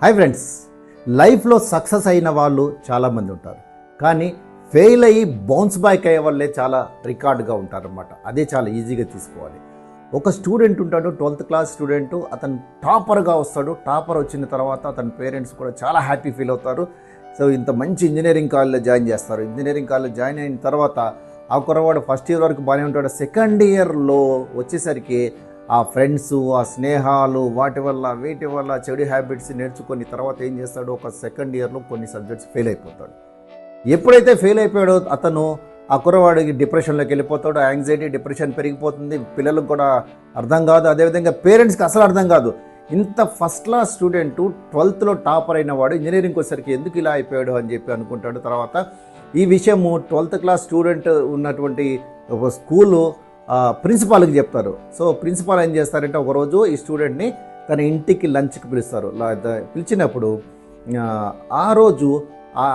Hi friends, లైఫ్లో success అయిన వాళ్ళు చాలామంది ఉంటారు, కానీ ఫెయిల్ అయ్యి బౌన్స్ బ్యాక్ అయ్యే వాళ్ళే చాలా రికార్డుగా ఉంటారన్నమాట. అదే చాలా ఈజీగా తీసుకోవాలి. ఒక స్టూడెంట్ ఉంటాడు, 12th క్లాస్ స్టూడెంట్. అతను టాపర్గా వస్తాడు. టాపర్ వచ్చిన తర్వాత అతని పేరెంట్స్ కూడా చాలా హ్యాపీ ఫీల్ అవుతారు. సో ఇంత మంచి ఇంజనీరింగ్ కాలేజ్లో జాయిన్ చేస్తారు. ఇంజనీరింగ్ కాలేజ్ జాయిన్ అయిన తర్వాత ఆ కుర్రవాడు ఫస్ట్ ఇయర్ వరకు బాగానే ఉంటాడు. సెకండ్ ఇయర్లో వచ్చేసరికి ఆ ఫ్రెండ్స్, ఆ స్నేహాలు, వీటి వల్ల చెడు హ్యాబిట్స్ నేర్చుకొని తర్వాత ఏం చేస్తాడు, ఒక సెకండ్ ఇయర్లో కొన్ని సబ్జెక్ట్స్ ఫెయిల్ అయిపోతాడు. ఎప్పుడైతే ఫెయిల్ అయిపోయాడో అతను ఆ కుర్రవాడికి డిప్రెషన్లోకి వెళ్ళిపోతాడు. యాంగ్జైటీ, డిప్రెషన్ పెరిగిపోతుంది. పిల్లలకు కూడా అర్థం కాదు, అదేవిధంగా పేరెంట్స్కి అసలు అర్థం కాదు. ఇంత first class student 12th topper అయిన వాడు ఇంజనీరింగ్కి వచ్చేసరికి ఎందుకు ఇలా అయిపోయాడు అని చెప్పి అనుకుంటాడు. తర్వాత ఈ విషయము 12th క్లాస్ స్టూడెంట్ ఉన్నటువంటి ఒక స్కూలు ప్రిన్సిపాల్కి చెప్తారు. సో ప్రిన్సిపాల్ ఏం చేస్తారంటే, ఒకరోజు ఈ స్టూడెంట్ని తన ఇంటికి లంచ్కి పిలుస్తారు. పిలిచినప్పుడు ఆ రోజు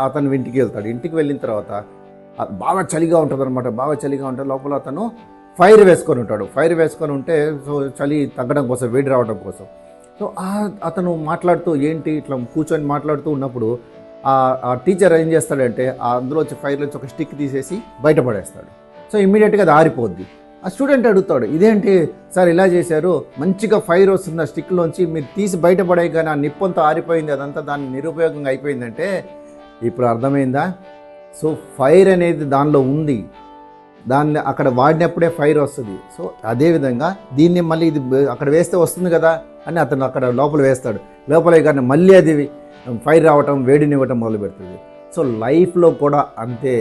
అతను ఇంటికి వెళ్తాడు. ఇంటికి వెళ్ళిన తర్వాత బాగా చలిగా ఉంటుంది అనమాట. బాగా చలిగా ఉంటే లోపల అతను ఫైర్ వేసుకొని ఉంటాడు. ఫైర్ వేసుకొని ఉంటే సో చలి తగ్గడం కోసం, వేడి రావడం కోసం. సో అతను మాట్లాడుతూ ఏంటి ఇట్లా కూర్చొని మాట్లాడుతూ ఉన్నప్పుడు ఆ టీచర్ ఏం చేస్తాడంటే, అందులో వచ్చి ఫైర్ నుంచి ఒక స్టిక్ తీసేసి బయటపడేస్తాడు. సో ఇమ్మీడియట్గా అది ఆరిపోద్ది. ఆ స్టూడెంట్ అడుగుతాడు, ఇదేంటి సార్ ఇలా చేశారు, మంచిగా ఫైర్ వస్తుంది ఆ స్టిక్లోంచి, మీరు తీసి బయటపడే కానీ ఆ నిప్పంతా ఆరిపోయింది, అదంతా దాన్ని నిరుపయోగంగా అయిపోయిందంటే ఇప్పుడు అర్థమైందా? సో ఫైర్ అనేది దానిలో ఉంది, దాన్ని అక్కడ వాడినప్పుడే ఫైర్ వస్తుంది. సో అదేవిధంగా దీన్ని మళ్ళీ ఇది అక్కడ వేస్తే వస్తుంది కదా అని అతను అక్కడ లోపల వేస్తాడు. లోపల కానీ మళ్ళీ అది ఫైర్ రావటం, వేడినివ్వటం మొదలు పెడుతుంది. సో లైఫ్లో కూడా అంతే.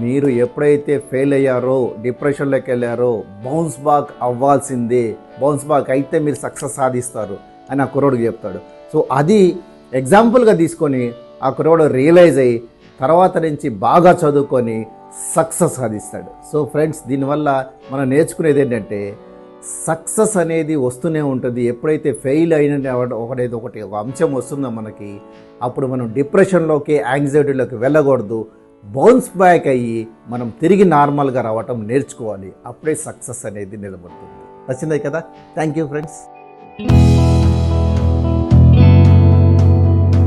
మీరు ఎప్పుడైతే ఫెయిల్ అయ్యారో, డిప్రెషన్లోకి వెళ్ళారో, బౌన్స్ బ్యాక్ అవ్వాల్సిందే. బౌన్స్ బ్యాక్ అయితే మీరు సక్సెస్ సాధిస్తారు అని ఆ కుర్రోడికి చెప్తాడు. సో అది ఎగ్జాంపుల్గా తీసుకొని ఆ కుర్రోడు రియలైజ్ అయ్యి తర్వాత నుంచి బాగా చదువుకొని సక్సెస్ సాధిస్తాడు. సో ఫ్రెండ్స్, దీనివల్ల మనం నేర్చుకునేది ఏంటంటే, సక్సెస్ అనేది వస్తూనే ఉంటుంది. ఎప్పుడైతే ఫెయిల్ అయిన ఒకటి అంశం వస్తుందో మనకి, అప్పుడు మనం డిప్రెషన్లోకి, యాంగ్జైటీలోకి వెళ్ళకూడదు. బౌన్స్ బ్యాక్ అయ్యి మనం తిరిగి నార్మల్గా రావటం నేర్చుకోవాలి. అప్పుడే సక్సెస్ అనేది నిలబడుతుంది. నచ్చిందే కదా? Thank you friends.